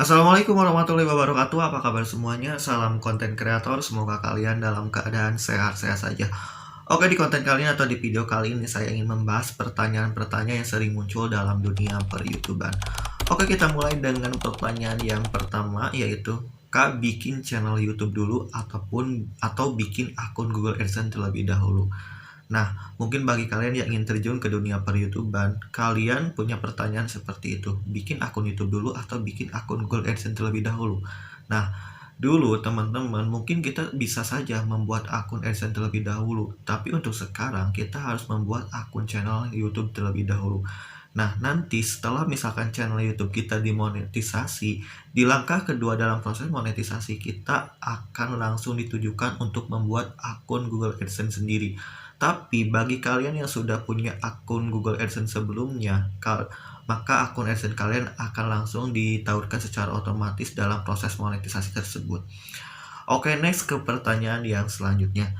Assalamualaikum warahmatullahi wabarakatuh. Apa kabar semuanya? Salam konten kreator. Semoga kalian dalam keadaan sehat-sehat saja. Oke, di konten kali ini atau di video kali ini saya ingin membahas pertanyaan-pertanyaan yang sering muncul dalam dunia per-YouTuber. Oke, kita mulai dengan pertanyaan yang pertama, yaitu Kak, bikin channel YouTube dulu atau bikin akun Google AdSense terlebih dahulu. Nah, mungkin bagi kalian yang ingin terjun ke dunia per-YouTuber, kalian punya pertanyaan seperti itu. Bikin akun YouTube dulu atau bikin akun Google AdSense terlebih dahulu? Nah, dulu teman-teman, mungkin kita bisa saja membuat akun AdSense terlebih dahulu. Tapi untuk sekarang, kita harus membuat akun channel YouTube terlebih dahulu. Nah, nanti setelah misalkan channel YouTube kita dimonetisasi, di langkah kedua dalam proses monetisasi, kita akan langsung ditujukan untuk membuat akun Google AdSense sendiri. Tapi bagi kalian yang sudah punya akun Google AdSense sebelumnya, maka akun AdSense kalian akan langsung ditautkan secara otomatis dalam proses monetisasi tersebut. Oke, next ke pertanyaan yang selanjutnya.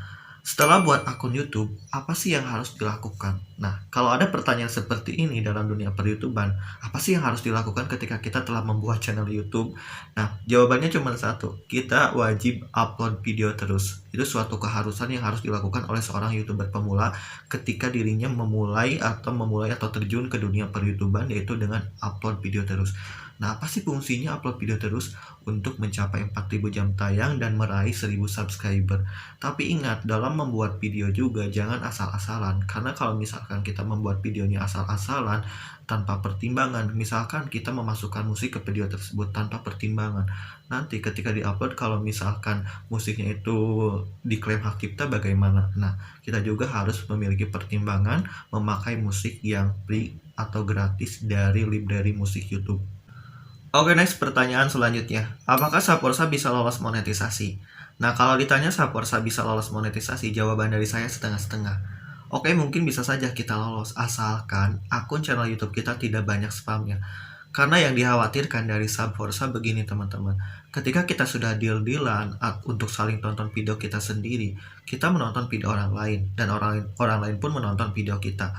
Setelah buat akun YouTube, apa sih yang harus dilakukan? Nah, kalau ada pertanyaan seperti ini dalam dunia per-YouTuber, apa sih yang harus dilakukan ketika kita telah membuat channel YouTube? Nah, jawabannya cuma satu, kita wajib upload video terus. Itu suatu keharusan yang harus dilakukan oleh seorang YouTuber pemula ketika dirinya memulai atau terjun ke dunia per-YouTuber, yaitu dengan upload video terus. Nah, apa sih fungsinya upload video terus? Untuk mencapai 4000 jam tayang dan meraih 1000 subscriber. Tapi ingat, dalam membuat video juga jangan asal-asalan. Karena kalau misalkan kita membuat videonya asal-asalan tanpa pertimbangan, misalkan kita memasukkan musik ke video tersebut tanpa pertimbangan, nanti ketika diupload kalau misalkan musiknya itu diklaim hak cipta bagaimana? Nah, kita juga harus memiliki pertimbangan memakai musik yang free atau gratis dari library musik YouTube. Oke, next pertanyaan selanjutnya. Apakah Saporsa bisa lolos monetisasi? Nah, kalau ditanya Saporsa bisa lolos monetisasi, jawaban dari saya setengah-setengah. Oke, mungkin bisa saja kita lolos, asalkan akun channel YouTube kita tidak banyak spamnya. Karena yang dikhawatirkan dari Saporsa begini teman-teman. Ketika kita sudah deal-dealan untuk saling tonton video kita sendiri, kita menonton video orang lain, dan orang lain pun menonton video kita.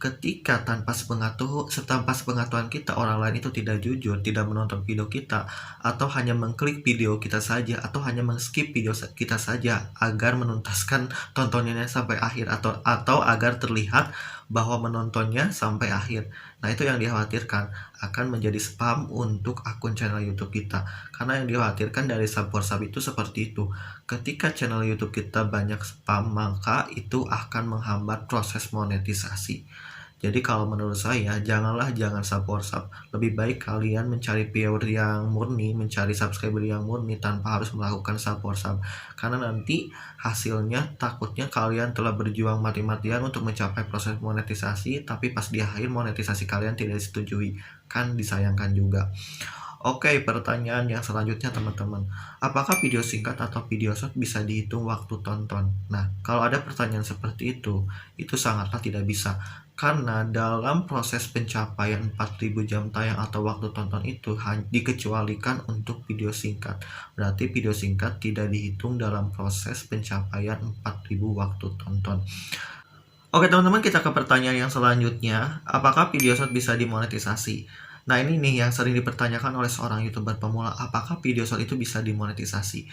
Ketika tanpa sepengetahuan kita orang lain itu tidak jujur, tidak menonton video kita, atau hanya mengklik video kita saja, atau hanya men-skip video kita saja agar menuntaskan tontonannya sampai akhir, atau agar terlihat bahwa menontonnya sampai akhir. Nah, itu yang dikhawatirkan akan menjadi spam untuk akun channel YouTube kita. Karena yang dikhawatirkan dari Saporsab itu seperti itu. Ketika channel YouTube kita banyak spam, maka itu akan menghambat proses monetisasi. Jadi kalau menurut saya, jangan Saporsab. Lebih baik kalian mencari viewer yang murni, mencari subscriber yang murni tanpa harus melakukan Saporsab. Karena nanti hasilnya takutnya kalian telah berjuang mati-matian untuk mencapai proses monetisasi, tapi pas di akhir monetisasi kalian tidak disetujui. Kan disayangkan juga. Oke, pertanyaan yang selanjutnya teman-teman. Apakah video singkat atau video short bisa dihitung waktu tonton? Nah, kalau ada pertanyaan seperti itu sangatlah tidak bisa. Karena dalam proses pencapaian 4000 jam tayang atau waktu tonton itu dikecualikan untuk video singkat. Berarti video singkat tidak dihitung dalam proses pencapaian 4000 waktu tonton. Oke teman-teman, kita ke pertanyaan yang selanjutnya. Apakah video short bisa dimonetisasi? Nah, ini nih yang sering dipertanyakan oleh seorang YouTuber pemula. Apakah video short itu bisa dimonetisasi?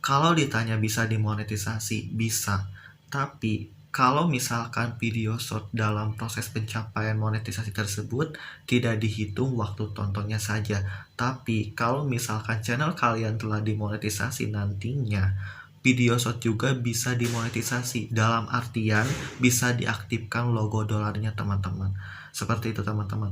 Kalau ditanya bisa dimonetisasi, bisa. Tapi kalau misalkan video short dalam proses pencapaian monetisasi tersebut tidak dihitung waktu tontonnya saja. Tapi kalau misalkan channel kalian telah dimonetisasi nantinya, video short juga bisa dimonetisasi. Dalam artian bisa diaktifkan logo dolarnya teman-teman. Seperti itu teman-teman.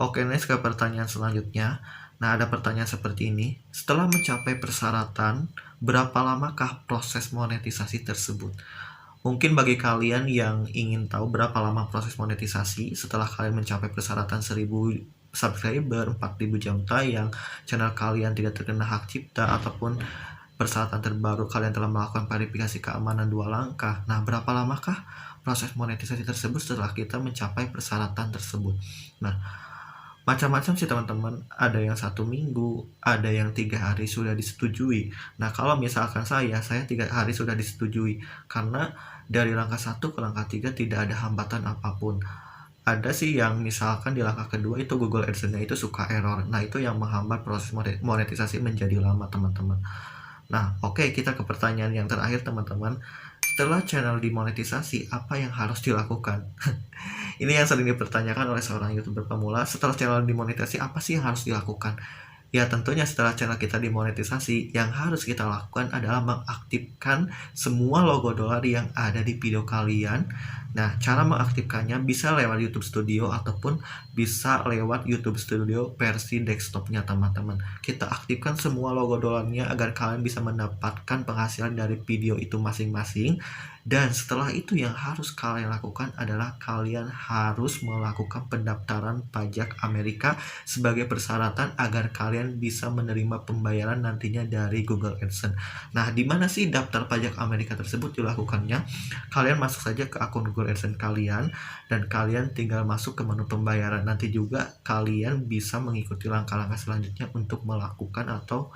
Oke, next ke pertanyaan selanjutnya. Nah, ada pertanyaan seperti ini. Setelah mencapai persyaratan, berapa lamakah proses monetisasi tersebut? Mungkin bagi kalian yang ingin tahu berapa lama proses monetisasi setelah kalian mencapai persyaratan 1000 subscriber, 4000 jam tayang, channel kalian tidak terkena hak cipta, ataupun persyaratan terbaru kalian telah melakukan verifikasi keamanan 2 langkah. Nah, berapa lamakah proses monetisasi tersebut setelah kita mencapai persyaratan tersebut? Nah, macam-macam sih teman-teman, ada yang 1 minggu, ada yang 3 hari sudah disetujui. Nah, kalau misalkan saya 3 hari sudah disetujui, karena dari langkah 1 ke langkah 3 tidak ada hambatan apapun. ada sih yang misalkan di langkah kedua itu Google AdSense-nya itu suka error. Nah, itu yang menghambat proses monetisasi menjadi lama, teman-teman. Nah, oke, kita ke pertanyaan yang terakhir, teman-teman. Setelah channel dimonetisasi, apa yang harus dilakukan? Ini yang sering dipertanyakan oleh seorang YouTuber pemula. Setelah channel dimonetisasi, apa sih yang harus dilakukan? Ya, tentunya setelah channel kita dimonetisasi, yang harus kita lakukan adalah mengaktifkan semua logo dolar yang ada di video kalian. Nah, cara mengaktifkannya bisa lewat YouTube Studio ataupun bisa lewat YouTube Studio versi desktopnya, teman-teman. Kita aktifkan semua logo dolarnya agar kalian bisa mendapatkan penghasilan dari video itu masing-masing. Dan setelah itu yang harus kalian lakukan adalah kalian harus melakukan pendaftaran pajak Amerika sebagai persyaratan agar kalian bisa menerima pembayaran nantinya dari Google AdSense. Nah, di mana sih daftar pajak Amerika tersebut dilakukannya? Kalian masuk saja ke akun Google AdSense kalian dan kalian tinggal masuk ke menu pembayaran. Nanti juga kalian bisa mengikuti langkah-langkah selanjutnya untuk melakukan atau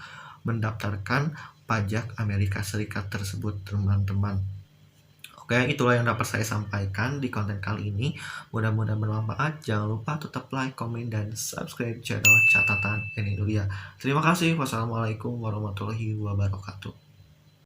mendaftarkan pajak Amerika Serikat tersebut, teman-teman. Oke, itulah yang dapat saya sampaikan di konten kali ini. Mudah-mudahan bermanfaat. Jangan lupa tetap like, komen, dan subscribe channel Catatan Ini Dulu ya. Terima kasih. Wassalamualaikum warahmatullahi wabarakatuh.